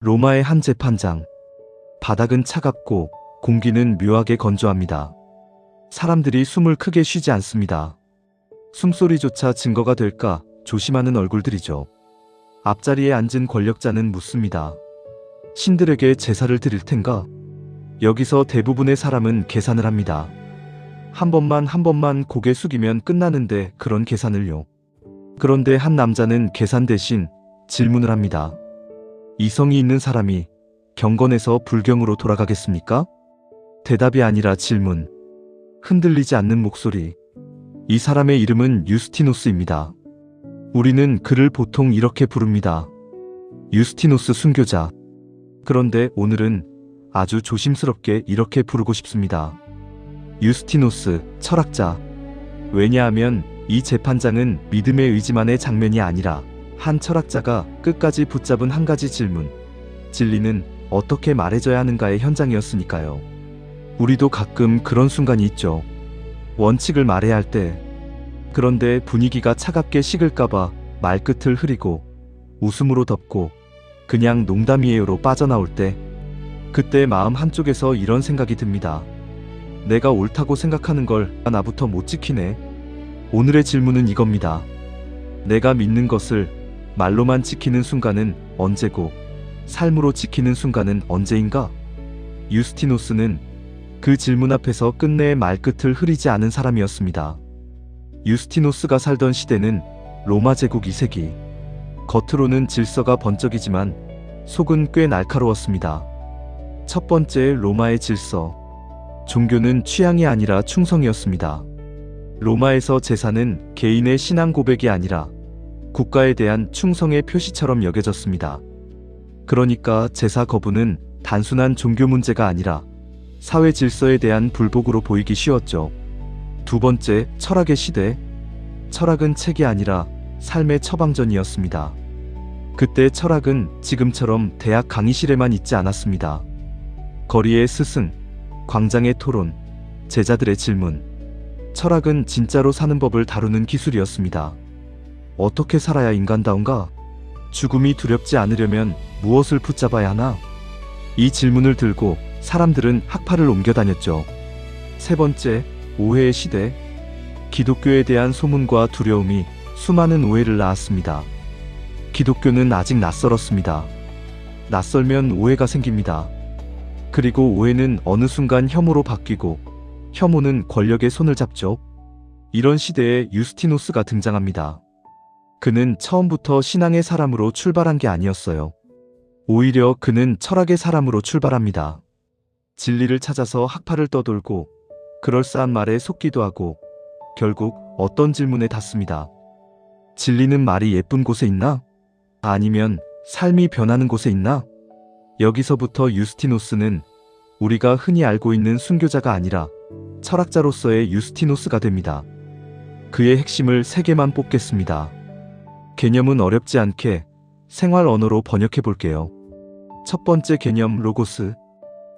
로마의 한 재판장. 바닥은 차갑고 공기는 묘하게 건조합니다. 사람들이 숨을 크게 쉬지 않습니다. 숨소리조차 증거가 될까 조심하는 얼굴들이죠. 앞자리에 앉은 권력자는 묻습니다. 신들에게 제사를 드릴 텐가? 여기서 대부분의 사람은 계산을 합니다. 한 번만 고개 숙이면 끝나는데 그런 계산을요. 그런데 한 남자는 계산 대신 질문을 합니다. 이성이 있는 사람이 경건에서 불경으로 돌아가겠습니까? 대답이 아니라 질문. 흔들리지 않는 목소리. 이 사람의 이름은 유스티노스입니다. 우리는 그를 보통 이렇게 부릅니다. 유스티노스 순교자. 그런데 오늘은 아주 조심스럽게 이렇게 부르고 싶습니다. 유스티노스, 철학자. 왜냐하면 이 재판장은 믿음의 의지만의 장면이 아니라 한 철학자가 끝까지 붙잡은 한 가지 질문. 진리는 어떻게 말해져야 하는가의 현장이었으니까요. 우리도 가끔 그런 순간이 있죠. 원칙을 말해야 할 때. 그런데 분위기가 차갑게 식을까봐 말끝을 흐리고 웃음으로 덮고 그냥 농담이에요로 빠져나올 때, 그때 마음 한쪽에서 이런 생각이 듭니다. 내가 옳다고 생각하는 걸 나부터 못 지키네. 오늘의 질문은 이겁니다. 내가 믿는 것을 말로만 지키는 순간은 언제고 삶으로 지키는 순간은 언제인가? 유스티노스는 그 질문 앞에서 끝내 말끝을 흐리지 않은 사람이었습니다. 유스티노스가 살던 시대는 로마 제국 2세기. 겉으로는 질서가 번쩍이지만 속은 꽤 날카로웠습니다. 첫 번째, 로마의 질서. 종교는 취향이 아니라 충성이었습니다. 로마에서 제사는 개인의 신앙 고백이 아니라 국가에 대한 충성의 표시처럼 여겨졌습니다. 그러니까 제사 거부는 단순한 종교 문제가 아니라 사회 질서에 대한 불복으로 보이기 쉬웠죠. 두 번째, 철학의 시대. 철학은 책이 아니라 삶의 처방전이었습니다. 그때 철학은 지금처럼 대학 강의실에만 있지 않았습니다. 거리의 스승, 광장의 토론, 제자들의 질문. 철학은 진짜로 사는 법을 다루는 기술이었습니다. 어떻게 살아야 인간다운가? 죽음이 두렵지 않으려면 무엇을 붙잡아야 하나? 이 질문을 들고 사람들은 학파를 옮겨 다녔죠. 세 번째, 오해의 시대. 기독교에 대한 소문과 두려움이 수많은 오해를 낳았습니다. 기독교는 아직 낯설었습니다. 낯설면 오해가 생깁니다. 그리고 오해는 어느 순간 혐오로 바뀌고 혐오는 권력의 손을 잡죠. 이런 시대에 유스티노스가 등장합니다. 그는 처음부터 신앙의 사람으로 출발한 게 아니었어요. 오히려 그는 철학의 사람으로 출발합니다. 진리를 찾아서 학파를 떠돌고 그럴싸한 말에 속기도 하고 결국 어떤 질문에 닿습니다. 진리는 말이 예쁜 곳에 있나? 아니면 삶이 변하는 곳에 있나? 여기서부터 유스티노스는 우리가 흔히 알고 있는 순교자가 아니라 철학자로서의 유스티노스가 됩니다. 그의 핵심을 3개만 뽑겠습니다. 개념은 어렵지 않게 생활 언어로 번역해 볼게요. 첫 번째 개념, 로고스.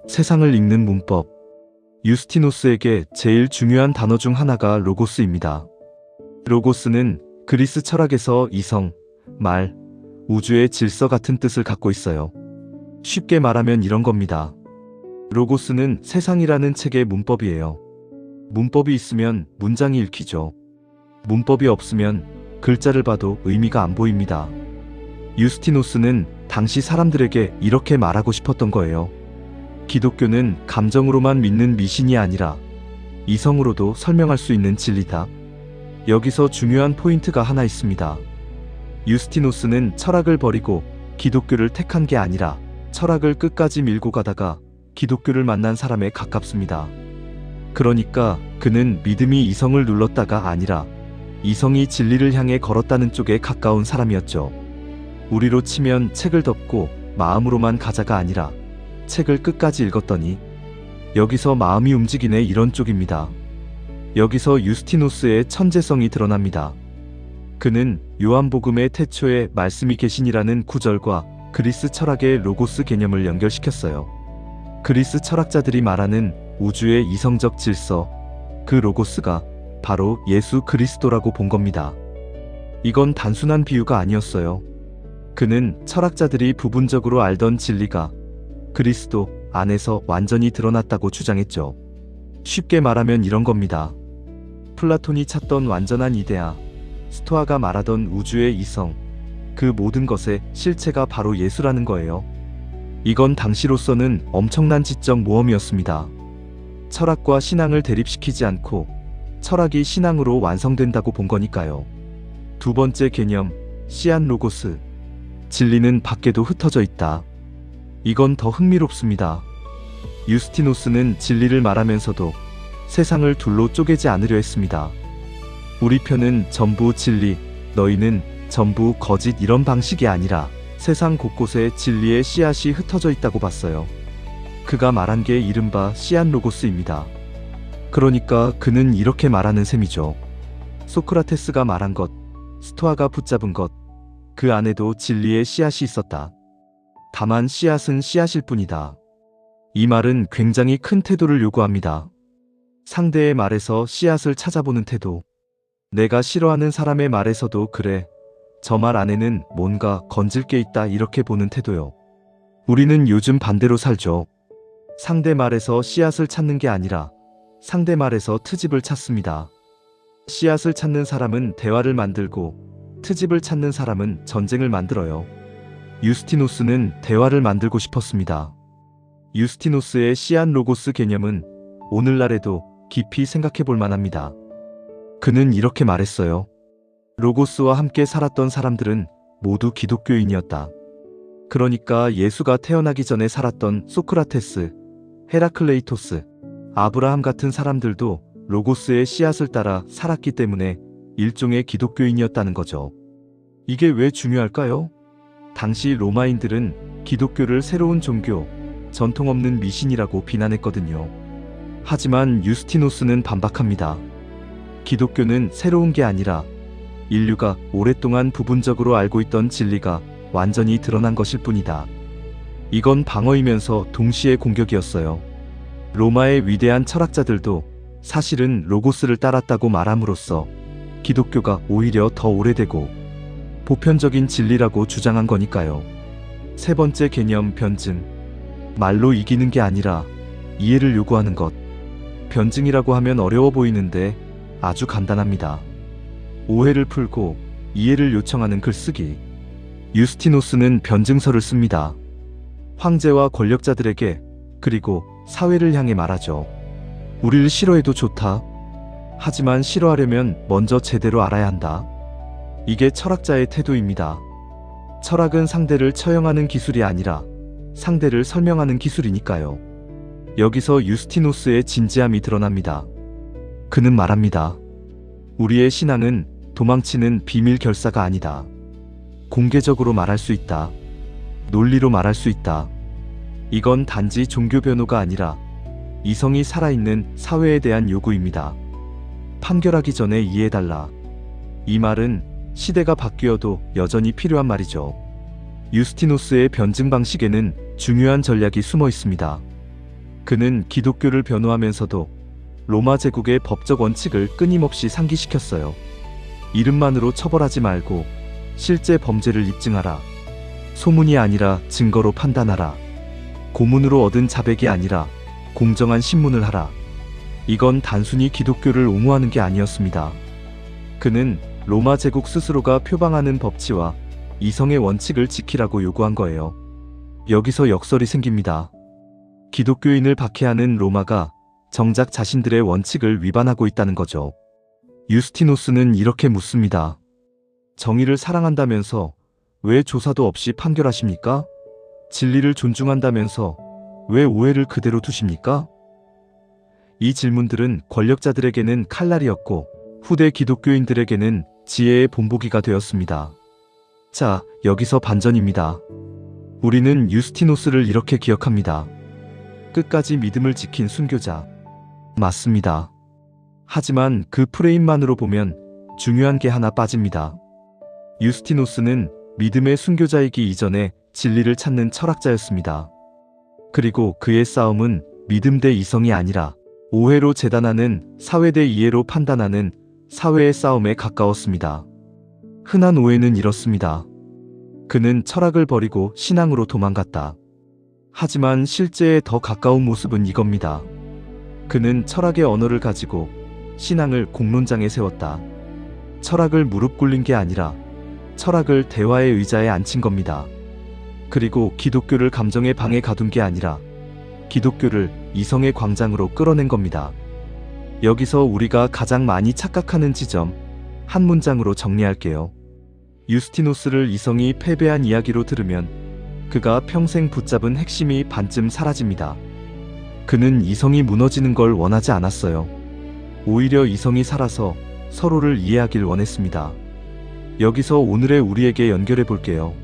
세상을 읽는 문법. 유스티노스에게 제일 중요한 단어 중 하나가 로고스입니다. 로고스는 그리스 철학에서 이성, 말, 우주의 질서 같은 뜻을 갖고 있어요. 쉽게 말하면 이런 겁니다. 로고스는 세상이라는 책의 문법이에요. 문법이 있으면 문장이 읽히죠. 문법이 없으면 글자를 봐도 의미가 안 보입니다. 유스티노스는 당시 사람들에게 이렇게 말하고 싶었던 거예요. 기독교는 감정으로만 믿는 미신이 아니라 이성으로도 설명할 수 있는 진리다. 여기서 중요한 포인트가 하나 있습니다. 유스티노스는 철학을 버리고 기독교를 택한 게 아니라 철학을 끝까지 밀고 가다가 기독교를 만난 사람에 가깝습니다. 그러니까 그는 믿음이 이성을 눌렀다가 아니라 이성이 진리를 향해 걸었다는 쪽에 가까운 사람이었죠. 우리로 치면 책을 덮고 마음으로만 가자가 아니라 책을 끝까지 읽었더니 여기서 마음이 움직이네, 이런 쪽입니다. 여기서 유스티노스의 천재성이 드러납니다. 그는 요한복음의 태초에 말씀이 계시니라는 구절과 그리스 철학의 로고스 개념을 연결시켰어요. 그리스 철학자들이 말하는 우주의 이성적 질서, 그 로고스가 바로 예수 그리스도라고 본 겁니다. 이건 단순한 비유가 아니었어요. 그는 철학자들이 부분적으로 알던 진리가 그리스도 안에서 완전히 드러났다고 주장했죠. 쉽게 말하면 이런 겁니다. 플라톤이 찾던 완전한 이데아, 스토아가 말하던 우주의 이성, 그 모든 것의 실체가 바로 예수라는 거예요. 이건 당시로서는 엄청난 지적 모험이었습니다. 철학과 신앙을 대립시키지 않고 철학이 신앙으로 완성된다고 본 거니까요. 두 번째 개념, 시안 로고스. 진리는 밖에도 흩어져 있다. 이건 더 흥미롭습니다. 유스티노스는 진리를 말하면서도 세상을 둘로 쪼개지 않으려 했습니다. 우리 편은 전부 진리, 너희는 전부 거짓 이런 방식이 아니라 세상 곳곳에 진리의 씨앗이 흩어져 있다고 봤어요. 그가 말한 게 이른바 시안 로고스입니다. 그러니까 그는 이렇게 말하는 셈이죠. 소크라테스가 말한 것, 스토아가 붙잡은 것, 그 안에도 진리의 씨앗이 있었다. 다만 씨앗은 씨앗일 뿐이다. 이 말은 굉장히 큰 태도를 요구합니다. 상대의 말에서 씨앗을 찾아보는 태도. 내가 싫어하는 사람의 말에서도 그래, 저 말 안에는 뭔가 건질 게 있다 이렇게 보는 태도요. 우리는 요즘 반대로 살죠. 상대 말에서 씨앗을 찾는 게 아니라 상대 말에서 트집을 찾습니다. 씨앗을 찾는 사람은 대화를 만들고 트집을 찾는 사람은 전쟁을 만들어요. 유스티노스는 대화를 만들고 싶었습니다. 유스티노스의 시안 로고스 개념은 오늘날에도 깊이 생각해 볼 만합니다. 그는 이렇게 말했어요. 로고스와 함께 살았던 사람들은 모두 기독교인이었다. 그러니까 예수가 태어나기 전에 살았던 소크라테스, 헤라클레이토스, 아브라함 같은 사람들도 로고스의 씨앗을 따라 살았기 때문에 일종의 기독교인이었다는 거죠. 이게 왜 중요할까요? 당시 로마인들은 기독교를 새로운 종교, 전통 없는 미신이라고 비난했거든요. 하지만 유스티노스는 반박합니다. 기독교는 새로운 게 아니라 인류가 오랫동안 부분적으로 알고 있던 진리가 완전히 드러난 것일 뿐이다. 이건 방어이면서 동시에 공격이었어요. 로마의 위대한 철학자들도 사실은 로고스를 따랐다고 말함으로써 기독교가 오히려 더 오래되고 보편적인 진리라고 주장한 거니까요. 세 번째 개념, 변증. 말로 이기는 게 아니라 이해를 요구하는 것. 변증이라고 하면 어려워 보이는데 아주 간단합니다. 오해를 풀고 이해를 요청하는 글쓰기. 유스티노스는 변증서를 씁니다. 황제와 권력자들에게, 그리고 사회를 향해 말하죠. 우리를 싫어해도 좋다. 하지만 싫어하려면 먼저 제대로 알아야 한다. 이게 철학자의 태도입니다. 철학은 상대를 처형하는 기술이 아니라 상대를 설명하는 기술이니까요. 여기서 유스티노스의 진지함이 드러납니다. 그는 말합니다. 우리의 신앙은 도망치는 비밀 결사가 아니다. 공개적으로 말할 수 있다. 논리로 말할 수 있다. 이건 단지 종교 변호가 아니라 이성이 살아있는 사회에 대한 요구입니다. 판결하기 전에 이해해달라. 이 말은 시대가 바뀌어도 여전히 필요한 말이죠. 유스티노스의 변증 방식에는 중요한 전략이 숨어 있습니다. 그는 기독교를 변호하면서도 로마 제국의 법적 원칙을 끊임없이 상기시켰어요. 이름만으로 처벌하지 말고 실제 범죄를 입증하라. 소문이 아니라 증거로 판단하라. 고문으로 얻은 자백이 아니라 공정한 신문을 하라. 이건 단순히 기독교를 옹호하는 게 아니었습니다. 그는 로마 제국 스스로가 표방하는 법치와 이성의 원칙을 지키라고 요구한 거예요. 여기서 역설이 생깁니다. 기독교인을 박해하는 로마가 정작 자신들의 원칙을 위반하고 있다는 거죠. 유스티노스는 이렇게 묻습니다. 정의를 사랑한다면서 왜 조사도 없이 판결하십니까? 진리를 존중한다면서 왜 오해를 그대로 두십니까? 이 질문들은 권력자들에게는 칼날이었고 후대 기독교인들에게는 지혜의 본보기가 되었습니다. 자, 여기서 반전입니다. 우리는 유스티노스를 이렇게 기억합니다. 끝까지 믿음을 지킨 순교자. 맞습니다. 하지만 그 프레임만으로 보면 중요한 게 하나 빠집니다. 유스티노스는 믿음의 순교자이기 이전에 진리를 찾는 철학자였습니다. 그리고 그의 싸움은 믿음 대 이성이 아니라 오해로 재단하는 사회 대 이해로 판단하는 사회의 싸움에 가까웠습니다. 흔한 오해는 이렇습니다. 그는 철학을 버리고 신앙으로 도망갔다. 하지만 실제에 더 가까운 모습은 이겁니다. 그는 철학의 언어를 가지고 신앙을 공론장에 세웠다. 철학을 무릎 꿇린 게 아니라 철학을 대화의 의자에 앉힌 겁니다. 그리고 기독교를 감정의 방에 가둔 게 아니라 기독교를 이성의 광장으로 끌어낸 겁니다. 여기서 우리가 가장 많이 착각하는 지점, 한 문장으로 정리할게요. 유스티노스를 이성이 패배한 이야기로 들으면 그가 평생 붙잡은 핵심이 반쯤 사라집니다. 그는 이성이 무너지는 걸 원하지 않았어요. 오히려 이성이 살아서 서로를 이해하길 원했습니다. 여기서 오늘의 우리에게 연결해 볼게요.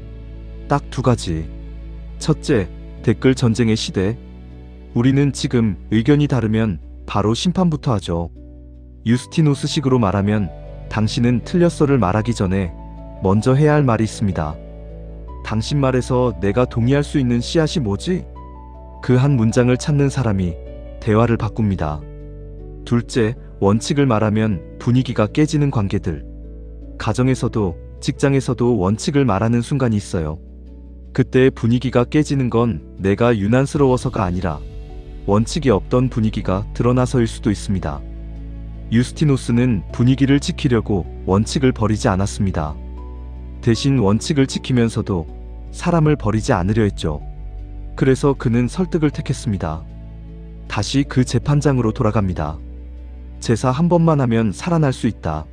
딱 두 가지. 첫째, 댓글 전쟁의 시대. 우리는 지금 의견이 다르면 바로 심판부터 하죠. 유스티노스식으로 말하면 당신은 틀렸어를 말하기 전에 먼저 해야 할 말이 있습니다. 당신 말에서 내가 동의할 수 있는 씨앗이 뭐지? 그 한 문장을 찾는 사람이 대화를 바꿉니다. 둘째, 원칙을 말하면 분위기가 깨지는 관계들. 가정에서도 직장에서도 원칙을 말하는 순간이 있어요. 그때 분위기가 깨지는 건 내가 유난스러워서가 아니라 원칙이 없던 분위기가 드러나서일 수도 있습니다. 유스티노스는 분위기를 지키려고 원칙을 버리지 않았습니다. 대신 원칙을 지키면서도 사람을 버리지 않으려 했죠. 그래서 그는 설득을 택했습니다. 다시 그 재판장으로 돌아갑니다. 제사 한 번만 하면 살아날 수 있다.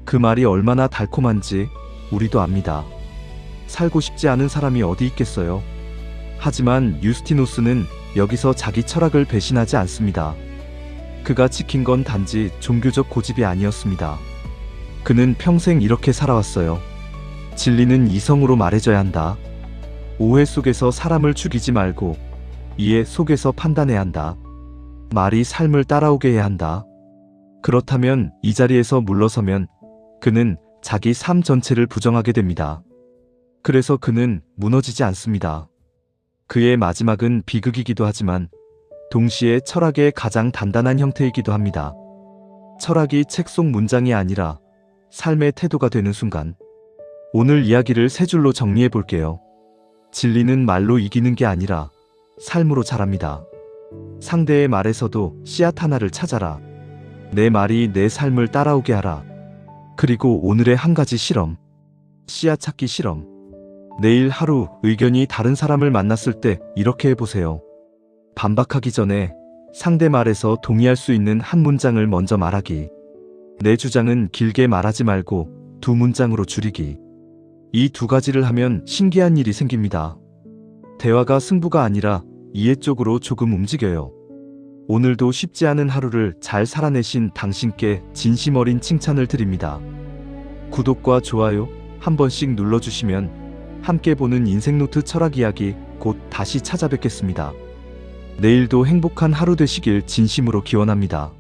그 말이 얼마나 달콤한지 우리도 압니다. 살고 싶지 않은 사람이 어디 있겠어요? 하지만 유스티노스는 여기서 자기 철학을 배신하지 않습니다. 그가 지킨 건 단지 종교적 고집이 아니었습니다. 그는 평생 이렇게 살아왔어요. 진리는 이성으로 말해져야 한다. 오해 속에서 사람을 죽이지 말고 이해 속에서 판단해야 한다. 말이 삶을 따라오게 해야 한다. 그렇다면 이 자리에서 물러서면 그는 자기 삶 전체를 부정하게 됩니다. 그래서 그는 무너지지 않습니다. 그의 마지막은 비극이기도 하지만 동시에 철학의 가장 단단한 형태이기도 합니다. 철학이 책 속 문장이 아니라 삶의 태도가 되는 순간. 오늘 이야기를 세 줄로 정리해 볼게요. 진리는 말로 이기는 게 아니라 삶으로 자랍니다. 상대의 말에서도 씨앗 하나를 찾아라. 내 말이 내 삶을 따라오게 하라. 그리고 오늘의 한 가지 실험. 씨앗 찾기 실험. 내일 하루 의견이 다른 사람을 만났을 때 이렇게 해보세요. 반박하기 전에 상대 말에서 동의할 수 있는 한 문장을 먼저 말하기. 내 주장은 길게 말하지 말고 두 문장으로 줄이기. 이 두 가지를 하면 신기한 일이 생깁니다. 대화가 승부가 아니라 이해 쪽으로 조금 움직여요. 오늘도 쉽지 않은 하루를 잘 살아내신 당신께 진심 어린 칭찬을 드립니다. 구독과 좋아요 한 번씩 눌러주시면 함께 보는 인생노트 철학 이야기 곧 다시 찾아뵙겠습니다. 내일도 행복한 하루 되시길 진심으로 기원합니다.